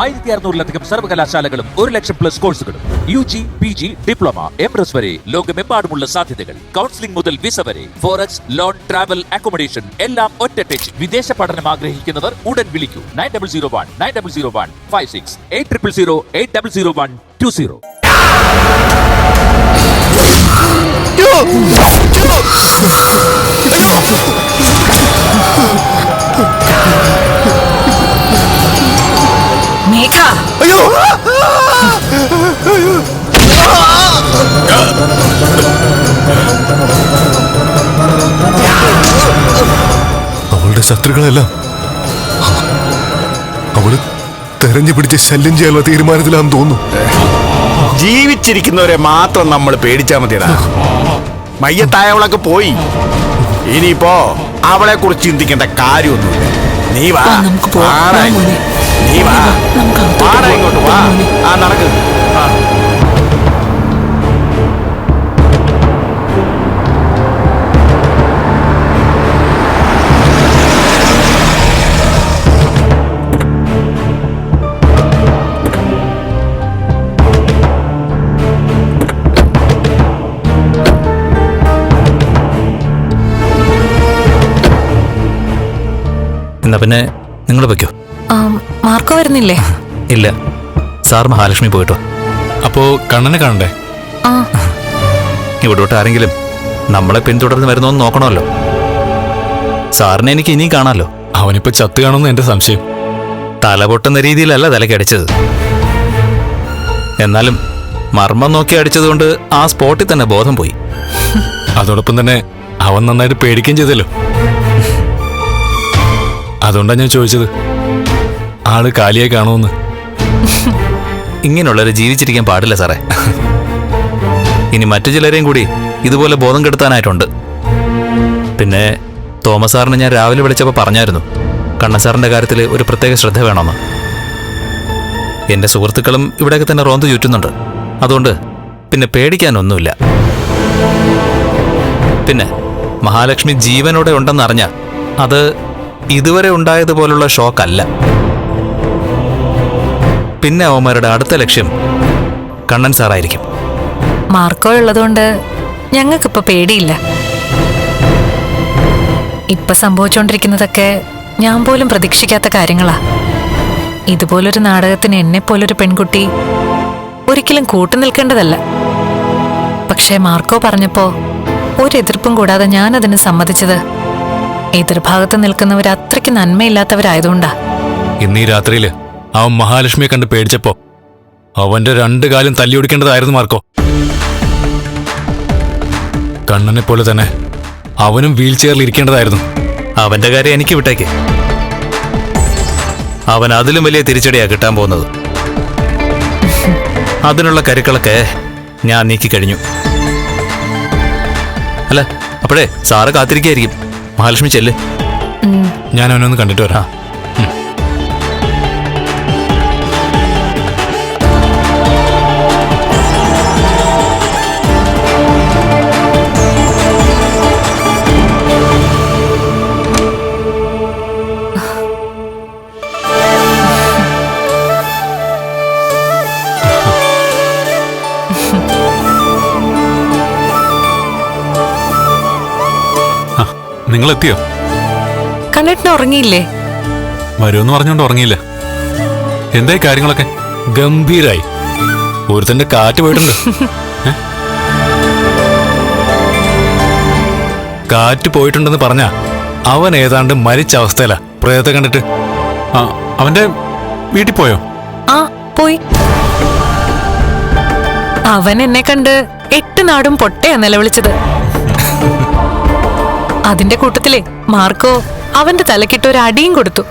1600-ലധികം സർവകലാശാലകളും 1,00,000+ കോഴ്സുകളും UG, PG, diploma, MS വരെ ലോകമെമ്പാടുമുള്ള സാധ്യതകൾ. കൗൺസിലിംഗ് മുതൽ വിസ വരെ, ഫോറക്സ്, ലോൺ, ട്രാവൽ, അക്കോമഡേഷൻ എല്ലാം ഒറ്റ ടച്ച്. വിദേശ പഠനം ആഗ്രഹിക്കുന്നവർ ഉടൻ വിളിക്കൂ 9001 56 800120. മേഘ, അയ്യോ! അവളുടെ ശത്രുക്കളെല്ലാം അവള് തെരഞ്ഞു പിടിച്ച് ശല്യം ചെയ്യാനുള്ള തീരുമാനത്തിലാണെന്ന് തോന്നുന്നു. ജീവിച്ചിരിക്കുന്നവരെ മാത്രം നമ്മൾ പേടിച്ചാ മതിയടാ. മയ്യത്തായവളൊക്കെ പോയി. ഇനിയിപ്പോ അവളെ കുറിച്ച് ചിന്തിക്കേണ്ട കാര്യമൊന്നുമില്ല. നീ വാ, നമുക്ക് പോവാം. നീ വാ, വാടാ ഇങ്ങോട്ട് വാ. ആ നടക്ക്. എന്നാ പിന്നെ നിങ്ങൾ വയ്ക്കോ. മാർക്കോ വരുന്നില്ലേ? ഇല്ല, സാർ മഹാലക്ഷ്മി പോയിട്ടോ. അപ്പോ കണ്ണനെ കാണണ്ടേ? ഇവിടോട്ട് ആരെങ്കിലും നമ്മളെ പിന്തുടർന്ന് വരുന്നോന്ന് നോക്കണമല്ലോ. സാറിനെ എനിക്ക് ഇനിയും കാണാമല്ലോ. അവനിപ്പോ ചത്ത് കാണുമെന്ന് എന്റെ സംശയം. തല പൊട്ടുന്ന രീതിയിലല്ല തലക്കടിച്ചത്. എന്നാലും മർമ്മം നോക്കി അടിച്ചതുകൊണ്ട് ആ സ്പോട്ടിൽ തന്നെ ബോധം പോയി. അതോടൊപ്പം തന്നെ അവൻ നന്നായിട്ട് പേടിക്കുകയും ചെയ്തല്ലോ. അതുകൊണ്ടാണ് ഞാൻ ചോദിച്ചത്, ആള് കാലിയായി കാണുമെന്ന്. ഇങ്ങനെയുള്ളവരെ ജീവിച്ചിരിക്കാൻ പാടില്ല സാറേ. ഇനി മറ്റു ചിലരെയും കൂടി ഇതുപോലെ ബോധം കെടുത്താനായിട്ടുണ്ട്. പിന്നെ തോമസ് സാറിന് ഞാൻ രാവിലെ വിളിച്ചപ്പോൾ പറഞ്ഞായിരുന്നു, കണ്ണസാറിന്റെ കാര്യത്തിൽ ഒരു പ്രത്യേക ശ്രദ്ധ വേണമെന്ന്. എന്റെ സുഹൃത്തുക്കളും ഇവിടെയൊക്കെ തന്നെ റോന്ത് ചുറ്റുന്നുണ്ട്. അതുകൊണ്ട് പിന്നെ പേടിക്കാനൊന്നുമില്ല. പിന്നെ മഹാലക്ഷ്മി ജീവനോടെ ഉണ്ടെന്നറിഞ്ഞ അത് ഇതുവരെ ഉണ്ടായതുപോലുള്ള ഷോക്കല്ല. പിന്നെ അവന്മാരുടെ അടുത്ത ലക്ഷ്യം കണ്ണൻ സാറായിരിക്കും. മാർക്കോ ഉള്ളതുകൊണ്ട് ഞങ്ങൾക്കിപ്പോ പേടിയില്ല. ഇപ്പൊ സംഭവിച്ചുകൊണ്ടിരിക്കുന്നതൊക്കെ ഞാൻ പോലും പ്രതീക്ഷിക്കാത്ത കാര്യങ്ങളാ. ഇതുപോലൊരു നാടകത്തിന് എന്നെ പോലൊരു പെൺകുട്ടി ഒരിക്കലും കൂട്ടു നിൽക്കേണ്ടതല്ല. പക്ഷേ മാർക്കോ പറഞ്ഞപ്പോ ഒരു എതിർപ്പും കൂടാതെ ഞാൻ അതിന് സമ്മതിച്ചത് എതിർഭാഗത്ത് നിൽക്കുന്നവർ അത്രയ്ക്ക് നന്മയില്ലാത്തവരായതുകൊണ്ടാ. ഇന്ന് ഈ രാത്രിയില് അവൻ മഹാലക്ഷ്മിയെ കണ്ട് പേടിച്ചപ്പോ അവന്റെ 2 കാലും തല്ലിയൊടിക്കേണ്ടതായിരുന്നു മാർക്കോ. കണ്ണനെ പോലെ തന്നെ അവനും വീൽ ചെയറിൽ ഇരിക്കേണ്ടതായിരുന്നു. അവന്റെ കാര്യം എനിക്ക് വിട്ടേക്ക്. അവൻ അതിലും വലിയ തിരിച്ചടിയാ കിട്ടാൻ പോകുന്നത്. അതിനുള്ള കരുക്കളൊക്കെ ഞാൻ നീക്കി കഴിഞ്ഞു. അല്ല, അപ്പോഴേ സാറ് കാത്തിരിക്കായിരിക്കും. മഹാലക്ഷ്മി ചെല്ല്. ഞാൻ അവനൊന്ന് കണ്ടിട്ട് വരാം. നിങ്ങൾ എത്തിയോ? കണ്ണേട്ടന് ഉറങ്ങിയില്ലേ? വരുമെന്ന് പറഞ്ഞോണ്ട് ഉറങ്ങിയില്ല. എന്തായി കാര്യങ്ങളൊക്കെ? ഗംഭീരായി. ഒരുത്തന്റെ കാറ്റ് പോയിട്ടുണ്ട്. കാറ്റ് പോയിട്ടുണ്ടെന്ന് പറഞ്ഞാ അവൻ ഏതാണ്ട് മരിച്ച അവസ്ഥയിലാ. പ്രേതത്തെ കണ്ടിട്ട്. അവന്റെ വീട്ടിൽ പോയോ? ആ, പോയി. അവൻ എന്നെ കണ്ട് 8 നാടും പൊട്ടയാ നിലവിളിച്ചത്. അതിന്റെ കൂട്ടത്തിലെ മാർക്കോ അവന്റെ തലക്കിട്ട് ഒരു അടിയും കൊടുത്തു.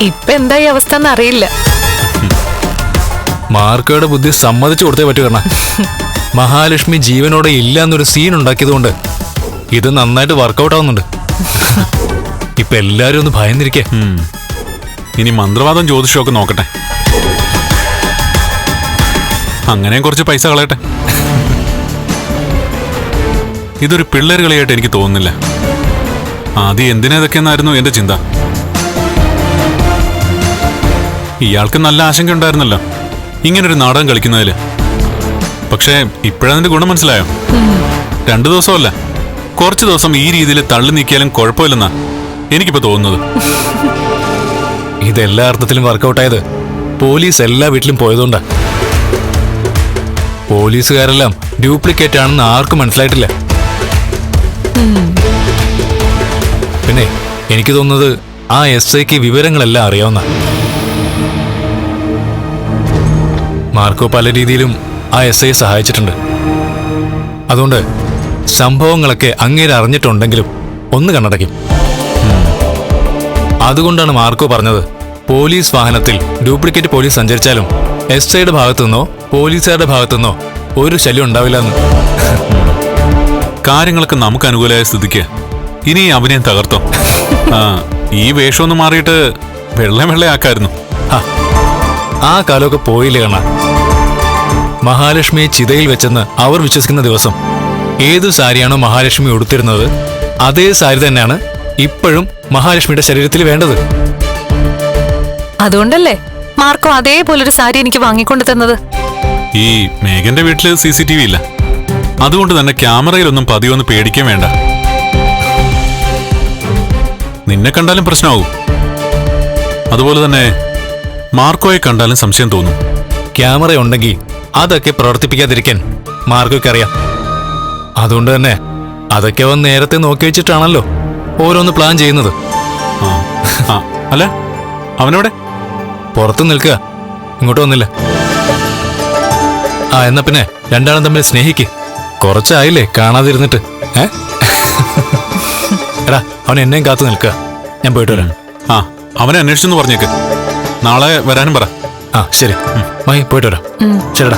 ഇപ്പൊ എന്തായി അവസ്ഥ എന്നറിയില്ല. മാർക്കോയുടെ ബുദ്ധി സമ്മതിച്ചു കൊടുത്തേ പറ്റൂ. കാരണം മഹാലക്ഷ്മി ജീവനോടെ ഇല്ല എന്നൊരു സീൻ ഉണ്ടാക്കിയതുകൊണ്ട് ഇത് നന്നായിട്ട് വർക്കൗട്ട് ആവുന്നുണ്ട്. ഇപ്പൊ എല്ലാരും ഒന്ന് ഭയന്നിരിക്കേ. ഇനി മന്ത്രവാദം ജ്യോതിഷമൊക്കെ നോക്കട്ടെ. അങ്ങനെ കുറച്ച് പൈസ കളയട്ടെ. ഇതൊരു പിള്ളേർ കളിയായിട്ട് എനിക്ക് തോന്നുന്നില്ല. ആദ്യം എന്തിനേതൊക്കെയെന്നായിരുന്നു എന്റെ ചിന്ത. ഇയാൾക്ക് നല്ല ആശങ്ക ഉണ്ടായിരുന്നല്ലോ ഇങ്ങനൊരു നാടകം കളിക്കുന്നതില്. പക്ഷേ ഇപ്പോഴതിന്റെ ഗുണം മനസ്സിലായോ? 2 ദിവസമല്ല, കുറച്ച് ദിവസം ഈ രീതിയിൽ തള്ളി നീക്കിയാലും കുഴപ്പമില്ലെന്നാ എനിക്കിപ്പോ തോന്നുന്നത്. ഇതെല്ലാ അർത്ഥത്തിലും വർക്കൗട്ടായത് പോലീസ് എല്ലാ വീട്ടിലും പോയതുകൊണ്ടാ. പോലീസുകാരെല്ലാം ഡ്യൂപ്ലിക്കേറ്റ് ആണെന്ന് ആർക്കും മനസ്സിലായിട്ടില്ല. പിന്നെ എനിക്ക് തോന്നുന്നത് ആ SIക്ക് വിവരങ്ങളെല്ലാം അറിയാവുന്ന. മാർക്കോ പല രീതിയിലും ആ SIയെ സഹായിച്ചിട്ടുണ്ട്. അതുകൊണ്ട് സംഭവങ്ങളൊക്കെ അങ്ങേര് അറിഞ്ഞിട്ടുണ്ടെങ്കിലും ഒന്ന് കണ്ണടയ്ക്കും. അതുകൊണ്ടാണ് മാർക്കോ പറഞ്ഞത് പോലീസ് വാഹനത്തിൽ ഡ്യൂപ്ലിക്കേറ്റ് പോലീസ് സഞ്ചരിച്ചാലും SIയുടെ ഭാഗത്തുനിന്നോ പോലീസുകാരുടെ ഭാഗത്തുനിന്നോ ഒരു ശല്യം ഉണ്ടാവില്ല എന്ന്. കാര്യങ്ങളൊക്കെ നമുക്ക് അനുകൂലമായ സ്ഥിതിക്ക് ഇനി അഭിനയം തകർത്തോ. ഈ വേഷമൊന്ന് മാറിയിട്ട് വെള്ളയാക്കായിരുന്നു. ആ കാലമൊക്കെ പോയില്ലേ കാണാ. മഹാലക്ഷ്മിയെ ചിതയിൽ വെച്ചെന്ന് അവർ വിശ്വസിക്കുന്ന ദിവസം ഏതു സാരിയാണോ മഹാലക്ഷ്മി ഉടുത്തിരുന്നത് അതേ സാരി തന്നെയാണ് ഇപ്പോഴും മഹാലക്ഷ്മിയുടെ ശരീരത്തിൽ വേണ്ടത്. അതുകൊണ്ടല്ലേ മാർക്കോ അതേപോലൊരു സാരി എനിക്ക് വാങ്ങിക്കൊണ്ടു തന്നത്. ഈ മേഘന്റെ വീട്ടില് CCTV ഇല്ല, അതുകൊണ്ട് തന്നെ ക്യാമറയിലൊന്നും പതിവൊന്ന് പേടിക്കാൻ വേണ്ട. നിന്നെ കണ്ടാലും പ്രശ്നമാവും, അതുപോലെ തന്നെ മാർക്കോയെ കണ്ടാലും സംശയം തോന്നും. ക്യാമറ ഉണ്ടെങ്കിൽ അതൊക്കെ പ്രവർത്തിപ്പിക്കാതിരിക്കാൻ മാർക്കോയ്ക്ക് അറിയാം. അതുകൊണ്ട് തന്നെ അതൊക്കെ അവൻ നേരത്തെ നോക്കി വെച്ചിട്ടാണല്ലോ ഓരോന്ന് പ്ലാൻ ചെയ്യുന്നത്. അല്ല, അവനവിടെ പുറത്തു നിൽക്കുക, ഇങ്ങോട്ട് വന്നില്ല. എന്നാ പിന്നെ രണ്ടാളും തമ്മിൽ സ്നേഹിക്ക്. കുറച്ചായില്ലേ കാണാതിരുന്നിട്ട്. എടാ, അവൻ എന്നെയും കാത്തു നിൽക്കുക. ഞാൻ പോയിട്ട് വരാം. അവനെ അന്വേഷിച്ചെന്ന് പറഞ്ഞേക്ക്, നാളെ വരാനും പറ. ശരി മായി, പോയിട്ട് വരാം. ശരിടാ.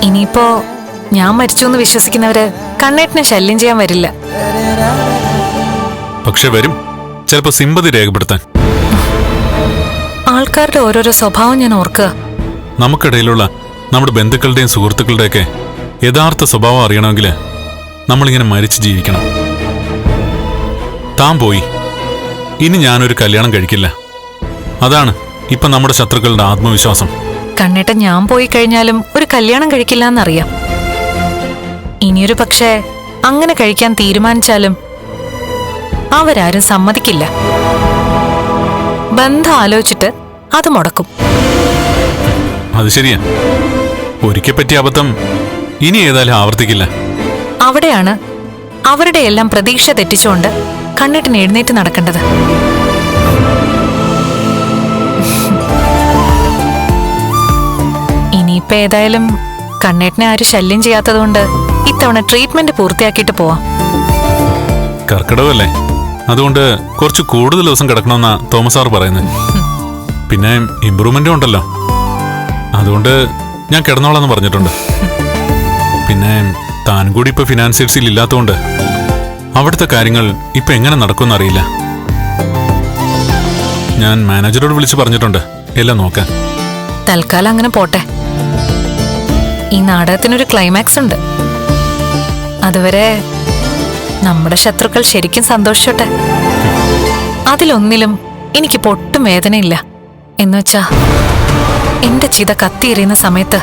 ഇനിയിപ്പോ ഞാൻ മരിച്ചു എന്ന് വിശ്വസിക്കുന്നവര് കണ്ണേട്ടിനെ ശല്യം ചെയ്യാൻ വരില്ല. പക്ഷെ വരും, ചിലപ്പോ സിമ്പതി രേഖപ്പെടുത്താൻ. ആൾക്കാരുടെ ഓരോരോ സ്വഭാവം ഞാൻ ഓർക്കുക. നമുക്കിടയിലുള്ള നമ്മുടെ ബന്ധുക്കളുടെയും സുഹൃത്തുക്കളുടെയൊക്കെ യഥാർത്ഥ സ്വഭാവം അറിയണമെങ്കിൽ നമ്മളിങ്ങനെ മരിച്ച് ജീവിക്കണം. താൻ പോയി, ഇനി ഞാനൊരു കല്യാണം കഴിക്കില്ല. അതാണ് ഇപ്പൊ നമ്മുടെ ശത്രുക്കളുടെ ആത്മവിശ്വാസം. കണ്ണേട്ടൻ ഞാൻ പോയി കഴിഞ്ഞാലും ഒരു കല്യാണം കഴിക്കില്ല എന്നറിയാം. ഇനിയൊരു പക്ഷേ അങ്ങനെ കഴിക്കാൻ തീരുമാനിച്ചാലും അവരാരും സമ്മതിക്കില്ല. ബന്ധം ആലോചിച്ചിട്ട് അത് മുടക്കും. അത് ശരിയാ, ഒരിക്കൽ പറ്റിയ അബദ്ധം ഇനി ഏതായാലും ആവർത്തിക്കില്ല. അവിടെയാണ് അവരുടെ എല്ലാം പ്രതീക്ഷ തെറ്റിച്ചുകൊണ്ട് കണ്ണേട്ടൻ എഴുന്നേറ്റ് നടക്കേണ്ടത്. ഇനിയിപ്പോ ഏതായാലും കണ്ണേട്ടനെ ആരും ശല്യം ചെയ്യാത്തതുകൊണ്ട് ഇത്തവണ ട്രീറ്റ്മെന്റ് പൂർത്തിയാക്കിയിട്ട് പോവാം. കർക്കിടകമല്ലേ, അതുകൊണ്ട് കുറച്ച് കൂടുതൽ ദിവസം കിടക്കണമെന്നാ തോമസ് സാർ പറയുന്നത്. പിന്നെ ഇമ്പ്രൂവ്മെന്റും ഉണ്ടല്ലോ, അതുകൊണ്ട് ഞാൻ കിടന്നോളാന്ന് പറഞ്ഞിട്ടുണ്ട്. പിന്നെ താൻ കൂടി ഇപ്പൊ ഫിനാൻസിയേഴ്സിൽ ഇല്ലാത്തതുകൊണ്ട് അവിടുത്തെ കാര്യങ്ങൾ ഇപ്പൊ എങ്ങനെ നടക്കുമെന്ന് അറിയില്ല. ഞാൻ മാനേജറോട് വിളിച്ച് പറഞ്ഞിട്ടുണ്ട് എല്ലാം നോക്കാൻ. തൽക്കാലം അങ്ങനെ പോട്ടെ. ഈ നാടകത്തിനൊരു ക്ലൈമാക്സ് ഉണ്ട്. അതുവരെ നമ്മുടെ ശത്രുക്കൾ ശരിക്കും സന്തോഷിച്ചോട്ടെ. അതിലൊന്നിലും എനിക്ക് പൊട്ടും വേദനയില്ല. എന്നുവെച്ചാ എന്റെ ചിത കത്തിയെറിയുന്ന സമയത്ത്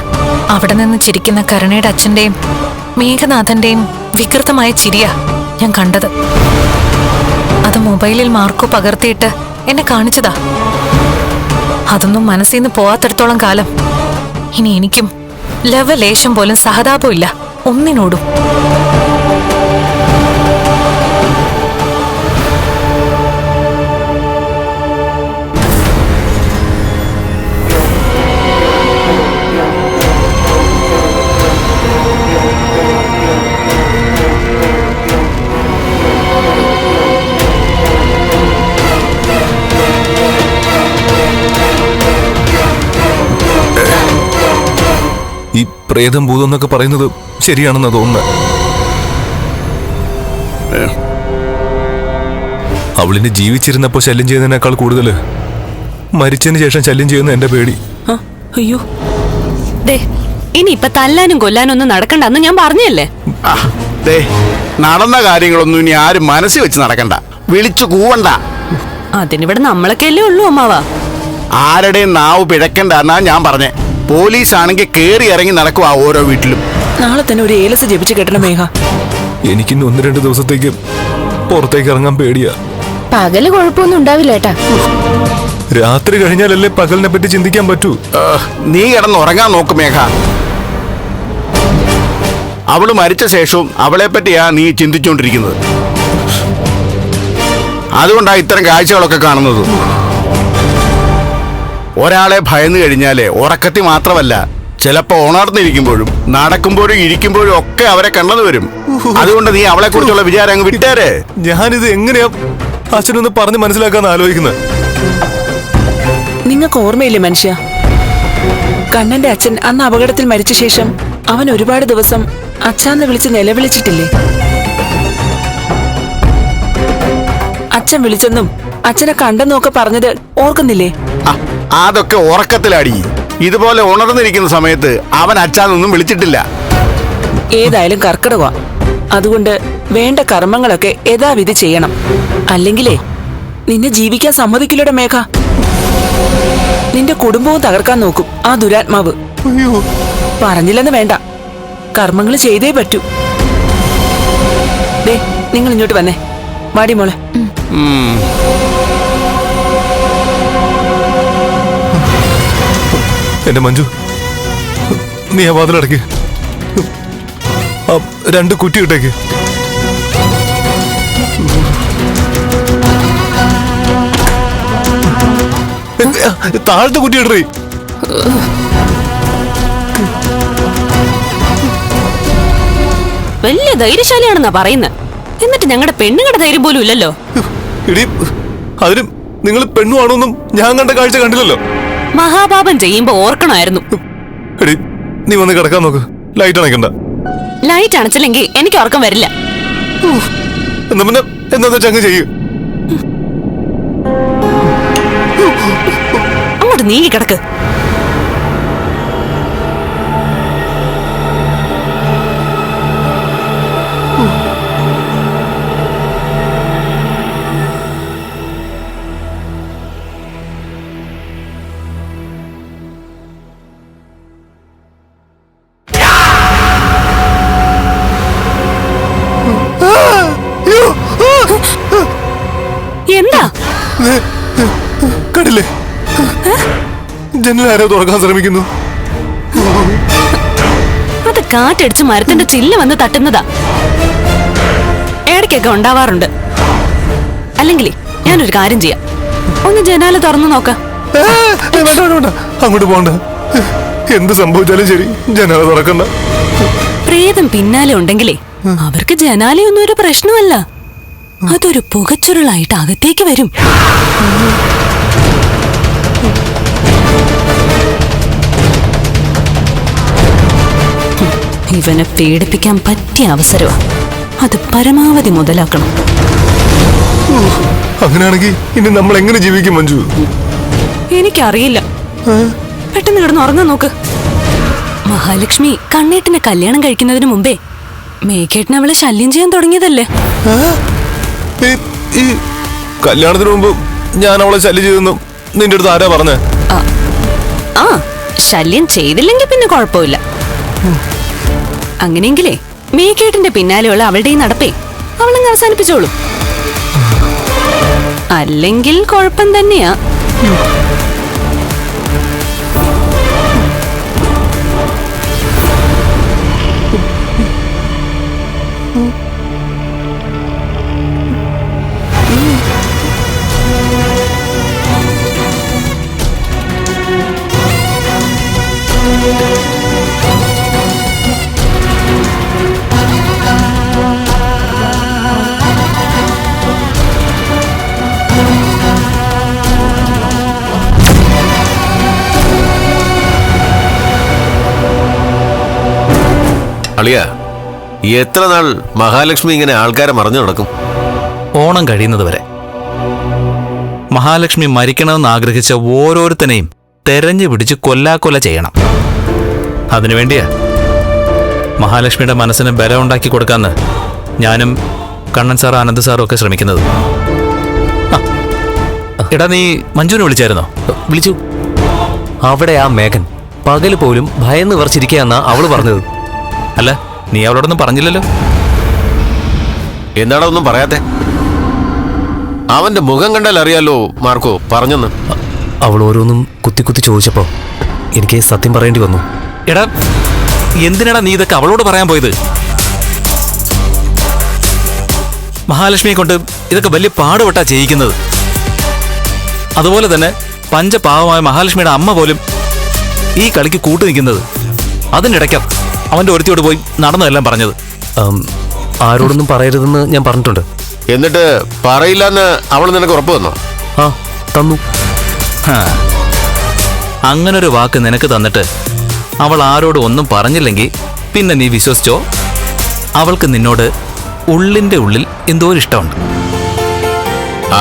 അവിടെ നിന്ന് ചിരിക്കുന്ന കരുണയുടെ അച്ഛന്റെയും മേഘനാഥന്റെയും വികൃതമായ ചിരിയാ ഞാൻ കണ്ടത്. അത് മൊബൈലിൽ മാർക്കോ പകർത്തിയിട്ട് എന്നെ കാണിച്ചതാ. അതൊന്നും മനസ്സിൽ നിന്ന് പോവാത്തിടത്തോളം കാലം ഇനി എനിക്കും ലവലേശം പോലും സഹതാപമില്ല ഒന്നിനോടും. ഈ പ്രേതം ഭൂതം എന്നൊക്കെ പറയുന്നത് ശരിയാണെന്നാ തോന്നുന്നത്. അവളിനെ ജീവിച്ചിരുന്നപ്പോ ശല്യം ചെയ്യുന്നതിനേക്കാൾ കൂടുതൽ മരിച്ചതിന് ശേഷം ശല്യം ചെയ്യുന്ന എന്റെ പേടി. അയ്യോ ദേ ഇനി ഇപ്പൊ തല്ലാനും കൊല്ലാനും ഒന്നും നടക്കണ്ടെന്ന് ഞാൻ പറഞ്ഞല്ലേ. ആ, ദേ നടന്ന കാര്യങ്ങളൊന്നും ഇനി ആരും മനസ്സിൽ വെച്ച് നടക്കണ്ട, വിളിച്ചു കൂവണ്ട. അതിനിവിടെ നമ്മളൊക്കെയല്ലേ ഉള്ളൂ അമ്മാവാ. ആരുടെയും നാവ് പിഴക്കണ്ട എന്നാ ഞാൻ പറഞ്ഞേ. പോലീസ് ആണെങ്കിൽ കേറി ഇറങ്ങി നടക്കുവാ ഓരോ വീട്ടിലും. നാളെ തന്നെ ഒരു ഏലസ് ജപിച്ച് കെട്ടണം മേഘ. എനിക്കിന്ന് 1-2 ദിവസത്തേക്ക് പുറത്തേക്ക് ഇറങ്ങാൻ പേടിയാ. പകല് കുഴപ്പമൊന്നും ഉണ്ടാവില്ല ഏട്ടാ. രാത്രി കഴിഞ്ഞാലല്ലേ പകലിനെ പറ്റി ചിന്തിക്കാൻ പറ്റൂ. നീ കിടന്ന് ഉറങ്ങാൻ നോക്ക് മേഘ. അവള് മരിച്ച ശേഷവും അവളെ പറ്റിയാ നീ ചിന്തിച്ചുകൊണ്ടിരിക്കുന്നത്. അതുകൊണ്ടാ ഇത്തരം കാഴ്ചകളൊക്കെ കാണുന്നത്. ഒരാളെ ഭയന്നു കഴിഞ്ഞാലേ ഉറക്കത്തിൽ മാത്രമല്ല, ചിലപ്പോ ഉണർന്നിരിക്കുമ്പോഴും നടക്കുമ്പോഴും ഇരിക്കുമ്പോഴും ഒക്കെ അവരെ കണ്ടെന്ന് വരും. അതുകൊണ്ട് നീ അവളെ കുറിച്ചുള്ള വിചാരം അങ്ങ് വിട്ടേരെ. ഞാനിത് എങ്ങനെയാ അച്ഛനൊന്ന് പറഞ്ഞ് മനസ്സിലാക്കാന്ന് ആലോചിക്കുന്നത്. നിങ്ങൾക്ക് ഓർമ്മയില്ലേ മനുഷ്യ, കണ്ണന്റെ അച്ഛൻ അന്ന് അപകടത്തിൽ മരിച്ച ശേഷം അവൻ ഒരുപാട് ദിവസം അച്ഛാന്ന് വിളിച്ച് നിലവിളിച്ചിട്ടില്ലേ? അച്ഛൻ വിളിച്ചെന്നും അച്ഛനെ കണ്ടെന്നൊക്കെ പറഞ്ഞത് ഓർക്കുന്നില്ലേ? അതൊക്കെ ഉറക്കത്തിലാടി. ഇതുപോലെ ഉണർന്നിരിക്കുന്ന സമയത്ത് അവൻ അച്ഛാന്നൊന്നും വിളിച്ചിട്ടില്ല. ഏതായാലും കർക്കിടക, അതുകൊണ്ട് വേണ്ട കർമ്മങ്ങളൊക്കെ യഥാവിധി ചെയ്യണം. അല്ലെങ്കിലേ നിന്നെ ജീവിക്കാൻ സമ്മതിക്കില്ലട മേഘ. നിന്റെ കുടുംബവും തകർക്കാൻ നോക്കും ആ ദുരാത്മാവ്. പറഞ്ഞില്ലെന്ന് വേണ്ട, കർമ്മങ്ങൾ ചെയ്തേ പറ്റൂ. ദേ നിങ്ങൾ ഇങ്ങോട്ട് വന്നേ. വാടി മോളെ. എന്റെ മഞ്ജു, നീ ആ വാതിലടക്ക്. 2 കുറ്റി ഇട്ടേക്ക്. താഴത്തെ കുറ്റി ഇടറി. വലിയ ധൈര്യശാലിയാണെന്നാ പറയുന്നത്. എന്നിട്ട് ഞങ്ങളുടെ പെണ്ണുങ്ങളുടെ ധൈര്യം പോലും ഇല്ലല്ലോ. ഇടി, അതിന് നിങ്ങൾ പെണ്ണുവാണോന്നും ഞാൻ കണ്ട കാഴ്ച കണ്ടില്ലല്ലോ. മഹാപാപം ചെയ്യുമ്പോ ഓർക്കണമായിരുന്നു. എടി, നീ വന്ന് കിടക്കാൻ നോക്ക്. ലൈറ്റ് അണയ്ക്കണ്ട. ലൈറ്റ് അണച്ചില്ലെങ്കിൽ എനിക്ക് ഉറക്കം വരില്ല. എന്നാ പിന്നെ എന്താ ചങ്ങ് ചെയ്യൂ. അങ്ങോട്ട് നീങ്ങി കിടക്ക്. എന്താ കണ്ടില്ലേ, ജനലാരോ തുറക്കാൻ ശ്രമിക്കുന്നു. അത് കാറ്റടിച്ച് മരത്തിന്റെ ചില്ല് വന്ന് തട്ടുന്നതാ. ഇടയ്ക്കൊക്കെ ഉണ്ടാവാറുണ്ട്. അല്ലെങ്കിൽ ഞാനൊരു കാര്യം ചെയ്യാം, ഒന്ന് ജനാല തുറന്നു നോക്കാം. അങ്ങോട്ട് പോണ്ട. എന്ത് സംഭവിച്ചാലും ശരി, ജനാല തുറക്കണ്ട. പ്രേതം പിന്നാലെ ഉണ്ടെങ്കിലേ അവർക്ക് ജനാലയൊന്നും ഒരു പ്രശ്നമല്ല. അതൊരു പുകച്ചുരുളായിട്ട് അകത്തേക്ക് വരും. ഇവനെ പേടിപ്പിക്കാൻ പറ്റിയ അവസരമാണ്. അത് പരമാവധി മുതലാക്കണം. അങ്ങനെയാണെങ്കിൽ ഇനി നമ്മൾ എങ്ങനെ ജീവിക്കും മഞ്ജു? എനിക്കറിയില്ല. പെട്ടെന്ന് കിടന്ന് ഉറങ്ങാൻ നോക്ക്. മഹാലക്ഷ്മി കണ്ണേട്ടിനെ കല്യാണം കഴിക്കുന്നതിന് മുമ്പേ മേഘേട്ടനെ അവളെ ശല്യം ചെയ്യാൻ തുടങ്ങിയതല്ലേ? ഈ കല്യാണത്തിന് മുമ്പ് ഞാൻ അവളെ ശല്യം ചെയ്തെന്ന് നിന്റെ അടുത്ത് ആരാ പറഞ്ഞേ? ആ, ശല്യം ചെയ്തില്ലെങ്കിൽ പിന്നെ കുഴപ്പമില്ല. അങ്ങനെയെങ്കിലേ മേഘേട്ടന്റെ പിന്നാലെയുള്ള അവളുടെ ഈ നടപ്പേ അവളങ്ങ് അവസാനിപ്പിച്ചോളൂ. അല്ലെങ്കിൽ കുഴപ്പം തന്നെയാ. അളിയ, എത്ര നാൾ മഹാലക്ഷ്മി ഇങ്ങനെ ആൾക്കാരെ മറഞ്ഞു നടക്കും? ഓണം കഴിയുന്നത് വരെ. മഹാലക്ഷ്മി മരിക്കണമെന്ന് ആഗ്രഹിച്ച ഓരോരുത്തനെയും തെരഞ്ഞു പിടിച്ച് കൊല്ലാക്കൊല ചെയ്യണം. അതിനുവേണ്ടിയാ മഹാലക്ഷ്മിയുടെ മനസ്സിന് ബലം ഉണ്ടാക്കി കൊടുക്കാന്ന് ഞാനും കണ്ണൻ സാർ ആനന്ദ് സാറും ഒക്കെ ശ്രമിക്കുന്നത്. എടാ, നീ മഞ്ജുവിനെ വിളിച്ചായിരുന്നോ? വിളിച്ചു. അവിടെ ആ മേഘൻ പകല് പോലും ഭയന്ന് വിറച്ചിരിക്കുകയെന്നാ അവള് പറഞ്ഞത്. അല്ല, നീ അവളോടൊന്നും പറഞ്ഞില്ലല്ലോ. എന്താടാ ഒന്നും പറയാത്തെ? അവന്റെ മുഖം കണ്ടാൽ അറിയാലോ മാർക്കോ പറഞ്ഞെന്ന്. അവൾ ഓരോന്നും കുത്തി കുത്തി ചോദിച്ചപ്പോ എനിക്ക് സത്യം പറയേണ്ടി വന്നു. എടാ, എന്തിനാടാ നീ ഇതൊക്കെ അവളോട് പറയാൻ പോയത്? മഹാലക്ഷ്മിയെ കൊണ്ട് ഇതൊക്കെ വലിയ പാടുപെട്ടാ ചെയ്യിക്കുന്നത്. അതുപോലെ തന്നെ പഞ്ചപാവമായ മഹാലക്ഷ്മിയുടെ അമ്മ പോലും ഈ കളിക്ക് കൂട്ടു നിൽക്കുന്നത്. അതിനിടയ്ക്കാം അവന്റെ ഒരുത്തിയോട് പോയി നടന്നതെല്ലാം പറഞ്ഞത്. ആരോടൊന്നും പറയരുതെന്ന് ഞാൻ പറഞ്ഞിട്ടുണ്ട്. എന്നിട്ട് പറയില്ലെന്ന് അവൾ നിനക്ക് ഉറപ്പ് തന്നോ? ആ, തന്നു. അങ്ങനൊരു വാക്ക് നിനക്ക് തന്നിട്ട് അവൾ ആരോടും ഒന്നും പറഞ്ഞില്ലെങ്കിൽ പിന്നെ നീ വിശ്വസിച്ചോ, അവൾക്ക് നിന്നോട് ഉള്ളിന്റെ ഉള്ളിൽ എന്തോ ഇഷ്ടമുണ്ട്.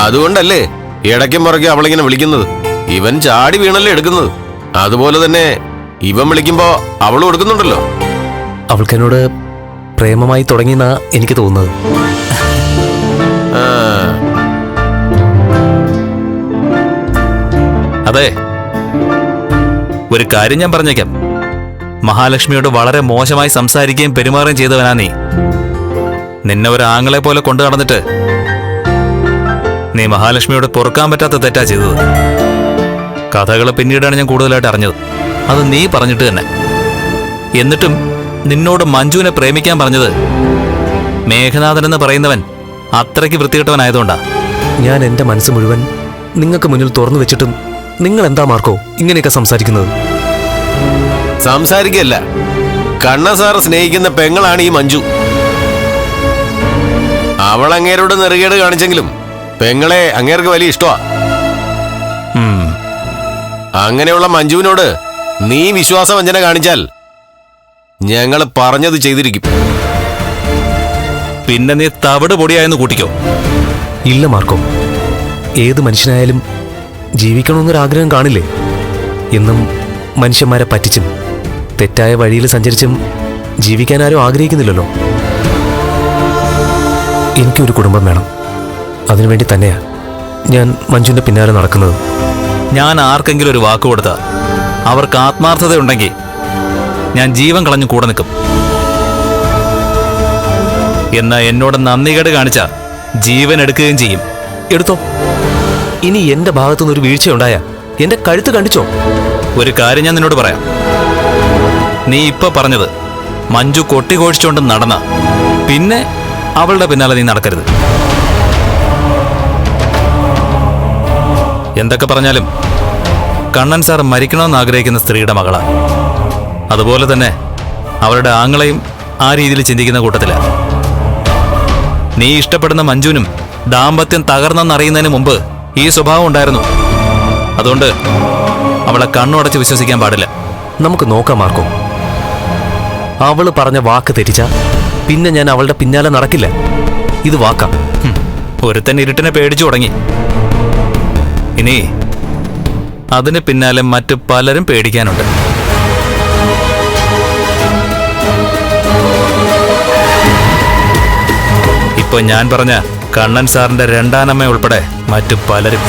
അതുകൊണ്ടല്ലേ ഇടയ്ക്കും പുറകെ അവളിങ്ങനെ വിളിക്കുന്നത്. ഇവൻ ചാടി വീണല്ലേ എടുക്കുന്നത്. അതുപോലെ തന്നെ ഇവൻ വിളിക്കുമ്പോ അവളും എടുക്കുന്നുണ്ടല്ലോ. അവൾക്കെന്നോട് പ്രേമമായി തുടങ്ങിയെന്നാ എനിക്ക് തോന്നുന്നത്. അതെ, ഒരു കാര്യം ഞാൻ പറഞ്ഞേക്കാം. മഹാലക്ഷ്മിയോട് വളരെ മോശമായി സംസാരിക്കുകയും പെരുമാറുകയും ചെയ്തവനാ നീ. നിന്നെ ഒരു ആങ്ങളെ പോലെ കൊണ്ടു നടന്നിട്ട് നീ മഹാലക്ഷ്മിയോട് പൊറുക്കാൻ പറ്റാത്ത തെറ്റാ ചെയ്തത്. കഥകൾ പിന്നീടാണ് ഞാൻ കൂടുതലായിട്ട് അറിഞ്ഞത്. അത് നീ പറഞ്ഞിട്ട് തന്നെ. എന്നിട്ടും നിന്നോട് മഞ്ജുവിനെ പ്രേമിക്കാൻ പറഞ്ഞത് മേഘനാഥൻ എന്ന് പറയുന്നവൻ അത്രയ്ക്ക് വൃത്തികെട്ടവനായതുകൊണ്ടാ. ഞാൻ എന്റെ മനസ്സ് മുഴുവൻ നിങ്ങൾക്ക് മുന്നിൽ തുറന്നു വെച്ചിട്ടും നിങ്ങൾ എന്താ മാർക്കോ ഇങ്ങനെയൊക്കെ സംസാരിക്കുന്നത്? സംസാരിക്കല്ല, കണ്ണ സാറ് സ്നേഹിക്കുന്ന പെങ്ങളാണ് ഈ മഞ്ജു. അവൾ അങ്ങേരോട് നെറുകേട് കാണിച്ചെങ്കിലും പെങ്ങളെ അങ്ങേർക്ക് വലിയ ഇഷ്ടമാ. അങ്ങനെയുള്ള മഞ്ജുവിനോട് നീ വിശ്വാസവഞ്ചന കാണിച്ചാൽ ഞങ്ങൾ പറഞ്ഞത് ചെയ്തിരിക്കും. പിന്നെ നീ തവിട് പൊടിയായെന്ന് കൂട്ടിക്കോ. ഇല്ല മാർക്കോ, ഏത് മനുഷ്യനായാലും ജീവിക്കണമെന്നൊരാഗ്രഹം കാണില്ലേ? എന്നും മനുഷ്യന്മാരെ പറ്റിച്ചും തെറ്റായ വഴിയിൽ സഞ്ചരിച്ചും ജീവിക്കാൻ ആരും ആഗ്രഹിക്കുന്നില്ലല്ലോ. എനിക്കൊരു കുടുംബം വേണം. അതിനുവേണ്ടി തന്നെയാ ഞാൻ മഞ്ജുവിന്റെ പിന്നാലെ നടക്കുന്നത്. ഞാൻ ആർക്കെങ്കിലും ഒരു വാക്ക് കൊടുത്താ അവർക്ക് ആത്മാർത്ഥതയുണ്ടെങ്കിൽ ഞാൻ ജീവൻ കളഞ്ഞു കൂടെ നിൽക്കും. എന്നാ എന്നോട് നന്ദികേട് കാണിച്ച ജീവൻ എടുക്കുകയും ചെയ്യും. എടുത്തോ. ഇനി എന്റെ ഭാഗത്തുനിന്ന് ഒരു വീഴ്ചയുണ്ടായ എന്റെ കഴുത്ത് കണ്ടിച്ചോ. ഒരു കാര്യം ഞാൻ നിന്നോട് പറയാം. നീ ഇപ്പൊ പറഞ്ഞത് മഞ്ജു കൊട്ടിഘോഷിച്ചുകൊണ്ട് നടന്ന പിന്നെ അവളുടെ പിന്നാലെ നീ നടക്കരുത്. എന്തൊക്കെ പറഞ്ഞാലും കണ്ണൻ സാർ മരിക്കണമെന്ന് ആഗ്രഹിക്കുന്ന സ്ത്രീയുടെ മകളാ. അതുപോലെ തന്നെ അവരുടെ ആങ്ങളെയും ആ രീതിയിൽ ചിന്തിക്കുന്ന കൂട്ടത്തിലാ. നീ ഇഷ്ടപ്പെടുന്ന മഞ്ജുവിനും ദാമ്പത്യം തകർന്നെന്നറിയുന്നതിന് മുമ്പ് ഈ സ്വഭാവം ഉണ്ടായിരുന്നു. അതുകൊണ്ട് അവളെ കണ്ണുടച്ച് വിശ്വസിക്കാൻ പാടില്ല. നമുക്ക് നോക്കാം മാർക്കോ. അവള് പറഞ്ഞ വാക്ക് തെറ്റിച്ച പിന്നെ ഞാൻ അവളുടെ പിന്നാലെ നടക്കില്ല. ഇത് വാക്കാം. ഒരുത്തൻ ഇരുട്ടിനെ പേടിച്ചു തുടങ്ങി. ഇനി അതിന് പിന്നാലെ മറ്റു പലരും പേടിക്കാനുണ്ട്. ഇപ്പൊ ഞാൻ പറഞ്ഞ കണ്ണൻ സാറിന്റെ രണ്ടാനമ്മ ഉൾപ്പെടെ മറ്റു പലരും.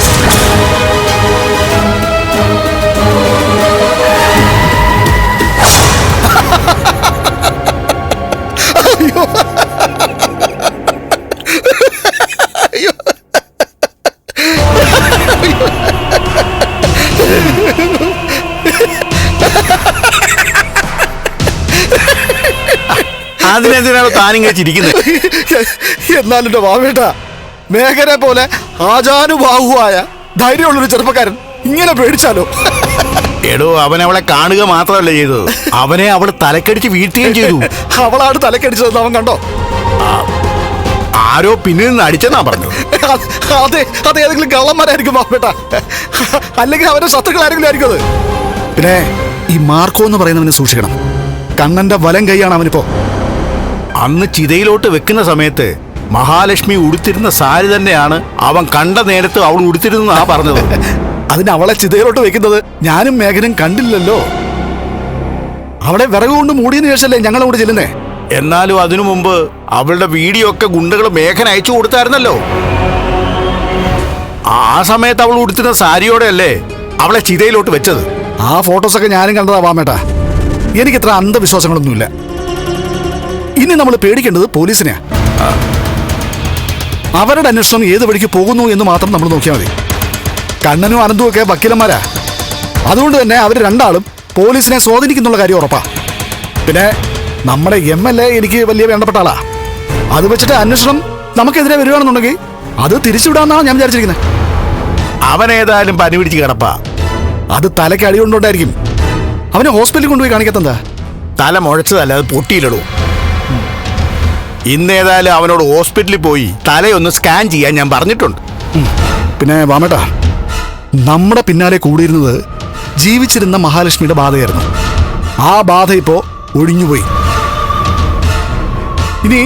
അതിനെന്തിനാണ് താനും കഴിച്ചിരിക്കുന്നത്? എന്നാലും എന്റെ വാവേട്ട, മേഘനെ പോലെ ആചാനുബാഹുവായ ധൈര്യമുള്ളൊരു ചെറുപ്പക്കാരൻ ഇങ്ങനെ പേടിച്ചാലോ? എടോ, അവൻ അവളെ കാണുക മാത്രമല്ല ചെയ്തത്, അവനെ അവൾ തലക്കടിച്ച് വീട്ടുകയും ചെയ്തു. അവളാണ് തലക്കടിച്ചതെന്ന് അവൻ കണ്ടോ? ആരോ പിന്നിൽ നിന്ന് അടിച്ചെന്നാ പറഞ്ഞത്. അത് ഏതെങ്കിലും കള്ളന്മാരായിരിക്കും വാവേട്ട, അല്ലെങ്കിൽ അവന്റെ ശത്രുക്കളാരെങ്കിലും ആയിരിക്കും അത്. പിന്നെ ഈ മാർക്കോ എന്ന് പറയുന്നവനെ സൂക്ഷിക്കണം. കണ്ണന്റെ വലം കൈയാണ് അവനിപ്പോ. അന്ന് ചിതയിലോട്ട് വെക്കുന്ന സമയത്ത് മഹാലക്ഷ്മി ഉടുത്തിരുന്ന സാരി തന്നെയാണ് അവൻ കണ്ട നേരത്ത് അവൾ ഉടുത്തിരുന്നാ പറഞ്ഞത്. അതിന് അവളെ ചിതയിലോട്ട് വെക്കുന്നത് ഞാനും മേഘനും കണ്ടില്ലല്ലോ. അവളെ വിറക് കൊണ്ട് മൂടിയതിനു ശേഷമല്ലേ ഞങ്ങളെ കൂടെ ചെല്ലുന്നേ. എന്നാലും അതിനു മുമ്പ് അവളുടെ വീഡിയോ ഒക്കെ ഗുണ്ടകൾ മേഘൻ അയച്ചു കൊടുത്തായിരുന്നല്ലോ. ആ സമയത്ത് അവൾ ഉടുത്തുന്ന സാരിയോടെ അല്ലേ അവളെ ചിതയിലോട്ട് വെച്ചത്. ആ ഫോട്ടോസൊക്കെ ഞാനും കണ്ടതാ വാമേട്ടാ. എനിക്കിത്ര അന്ധവിശ്വാസങ്ങളൊന്നുമില്ല. ഇനി നമ്മൾ പേടിക്കേണ്ടത് പോലീസിനെയാ. അവരുടെ അന്വേഷണം ഏത് വഴിക്ക് പോകുന്നു എന്ന് മാത്രം നമ്മൾ നോക്കിയാൽ മതി. കണ്ണനും അനന്തും ഒക്കെ വക്കീലന്മാരാ. അതുകൊണ്ട് തന്നെ അവർ രണ്ടാളും പോലീസിനെ സ്വാധീനിക്കുന്നുള്ള കാര്യം ഉറപ്പാ. പിന്നെ നമ്മുടെ MLA എനിക്ക് വലിയ വേണ്ടപ്പെട്ട ആളാ. അത് വെച്ചിട്ട് അന്വേഷണം നമുക്കെതിരെ വരികയാണെന്നുണ്ടെങ്കിൽ അത് തിരിച്ചുവിടാന്നാണ് ഞാൻ വിചാരിച്ചിരിക്കുന്നത്. അവനേതായാലും പനി പിടിച്ച് കിടപ്പാ. അത് തലയ്ക്ക് അടി കൊണ്ടുകൊണ്ടായിരിക്കും. അവനെ ഹോസ്പിറ്റലിൽ കൊണ്ടുപോയി കാണിക്കത്തെന്താ? തല മുഴച്ചതല്ല, അത് പൊട്ടിയില്ലടൂ. ഇന്നേതായാലും അവനോട് ഹോസ്പിറ്റലിൽ പോയി തലയൊന്ന് സ്കാൻ ചെയ്യാൻ ഞാൻ പറഞ്ഞിട്ടുണ്ട്. പിന്നെ വാമേട്ടാ, നമ്മുടെ പിന്നാലെ കൂടിയിരുന്നത് ജീവിച്ചിരുന്ന മഹാലക്ഷ്മിയുടെ ബാധയായിരുന്നു. ആ ബാധ ഇപ്പോ ഒഴിഞ്ഞുപോയി. ഇനി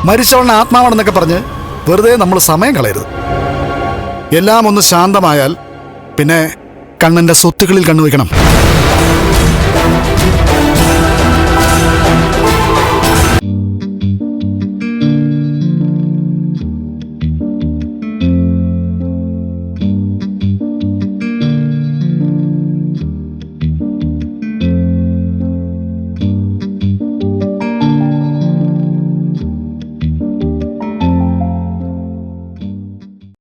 മരിച്ചവളുടെ ആത്മാവാണെന്നൊക്കെ പറഞ്ഞ് വെറുതെ നമ്മൾ സമയം കളയരുത്. എല്ലാം ഒന്ന് ശാന്തമായാൽ പിന്നെ കണ്ണന്റെ സ്വത്തുക്കളിൽ കണ്ണുവെക്കണം.